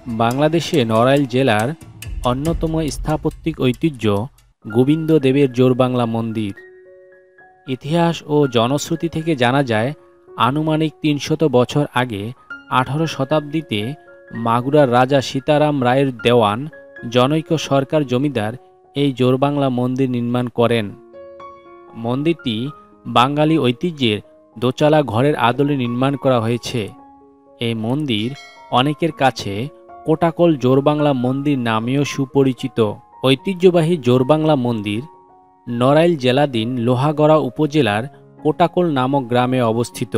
বাংলাদেশে নড়াইল জেলার অন্যতম স্থাপত্যিক ঐতিহ্য গোবিন্দ দেবের জোড়বাংলা মন্দির। ইতিহাস ও জনশ্রুতি থেকে জানা যায়, আনুমানিক ৩০০ বছর আগে ১৮ শতাব্দীতে মাগুরার রাজা সীতারাম রায়ের দেওয়ান জনৈক সরকার জমিদার এই জোড়বাংলা মন্দির নির্মাণ করেন। মন্দিরটি বাঙালি ঐতিহ্যের দোচালা ঘরের আদলে নির্মাণ করা হয়েছে। এই মন্দির অনেকের কাছে কোটাকল জোড়বাংলা মন্দির নামেও সুপরিচিত। ঐতিহ্যবাহী জোড়বাংলা মন্দির নড়াইল জেলাধীন লোহাগড়া উপজেলার কোটাকল নামক গ্রামে অবস্থিত।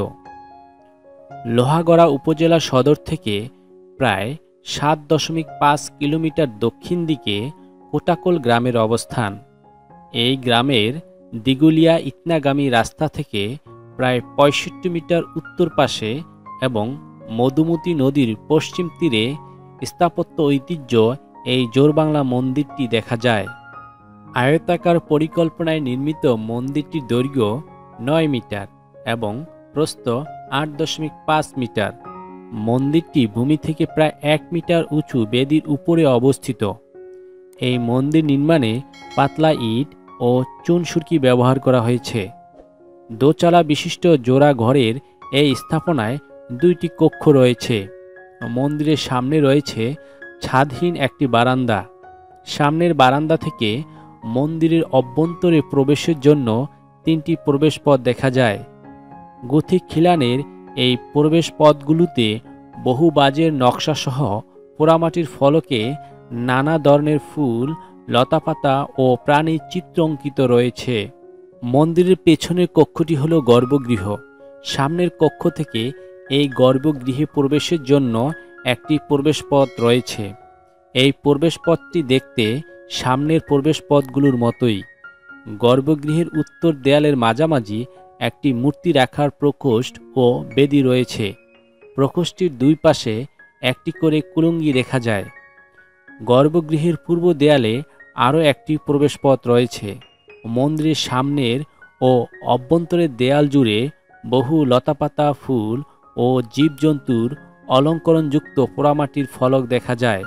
লোহাগড়া উপজেলা সদর থেকে প্রায় ৭.৫ কিলোমিটার দক্ষিণ দিকে কোটাকল গ্রামের অবস্থান। এই গ্রামের দিগুলিয়া ইটনাগামী রাস্তা থেকে প্রায় ৬৫ মিটার উত্তর পাশে এবং মধুমতি নদীর পশ্চিম তীরে স্থাপত্য ঐতিহ্য এই জোড়বাংলা মন্দিরটি দেখা যায়। আয়তাকার পরিকল্পনায় নির্মিত মন্দিরটির দৈর্ঘ্য ৯ মিটার এবং প্রস্থ ৮.৫ মিটার। মন্দিরটি ভূমি থেকে প্রায় ১ মিটার উঁচু বেদির উপরে অবস্থিত। এই মন্দির নির্মাণে পাতলা ইট ও চুনসুরকি ব্যবহার করা হয়েছে। দোচালা বিশিষ্ট জোড়া ঘরের এই স্থাপনায় ২টি কক্ষ রয়েছে। মন্দিরের সামনে রয়েছে ছাদহীন একটি বারান্দা। সামনের বারান্দা থেকে মন্দিরের অভ্যন্তরে প্রবেশের জন্য ৩টি প্রবেশপথ দেখা যায়। গথিক খিলানের এই প্রবেশপথগুলোতে বহু বাজের নকশাসহ পোড়ামাটির ফলকে নানা ধরনের ফুল, লতাপাতা ও প্রাণীর চিত্র অঙ্কিত রয়েছে। মন্দিরের পেছনের কক্ষটি হল গর্ভগৃহ। সামনের কক্ষ থেকে এই গর্ভগৃহে প্রবেশের জন্য একটি প্রবেশপথ রয়েছে। এই প্রবেশপথটি দেখতে সামনের প্রবেশপথগুলোর মতোই। গর্ভগৃহের উত্তর দেয়ালের মাঝামাঝি একটি মূর্তি রাখার প্রকোষ্ঠ ও বেদি রয়েছে। প্রকোষ্ঠটির দুই পাশে একটি করে কুলুঙ্গি দেখা যায়। গর্ভগৃহের পূর্ব দেয়ালে আরও একটি প্রবেশপথ রয়েছে। মন্দিরের সামনের ও অভ্যন্তরের দেয়াল জুড়ে বহু লতাপাতা, ফুল ও জীবজন্তুর অলঙ্করণযুক্ত পোড়ামাটির ফলক দেখা যায়।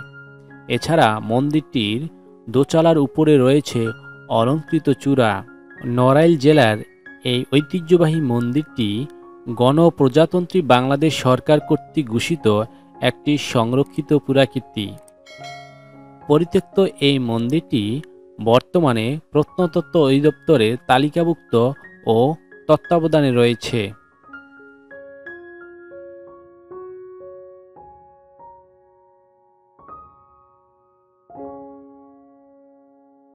এছাড়া মন্দিরটির দোচালার উপরে রয়েছে অলঙ্কৃত চূড়া। নড়াইল জেলার এই ঐতিহ্যবাহী মন্দিরটি গণপ্রজাতন্ত্রী বাংলাদেশ সরকার কর্তৃক ঘোষিত একটি সংরক্ষিত পুরাকীর্তি। পরিত্যক্ত এই মন্দিরটি বর্তমানে প্রত্নতত্ত্ব অধিদপ্তরের তালিকাভুক্ত ও তত্ত্বাবধানে রয়েছে।